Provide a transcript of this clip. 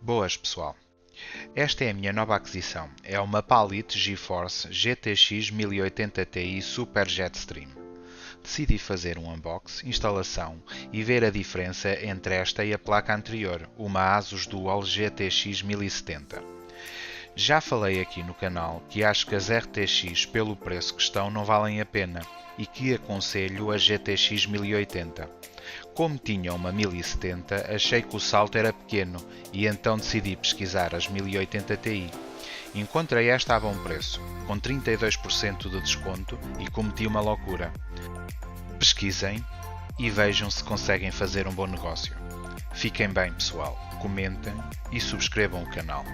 Boas, pessoal! Esta é a minha nova aquisição. É uma Palit GeForce GTX 1080 Ti Super Jetstream. Decidi fazer um unbox, instalação e ver a diferença entre esta e a placa anterior, uma ASUS Dual GTX 1070. Já falei aqui no canal que acho que as RTX, pelo preço que estão, não valem a pena e que aconselho a GTX 1080. Como tinha uma 1070, achei que o salto era pequeno e então decidi pesquisar as 1080 Ti. Encontrei esta a bom preço, com 32% de desconto e cometi uma loucura. Pesquisem e vejam se conseguem fazer um bom negócio. Fiquem bem, pessoal, comentem e subscrevam o canal.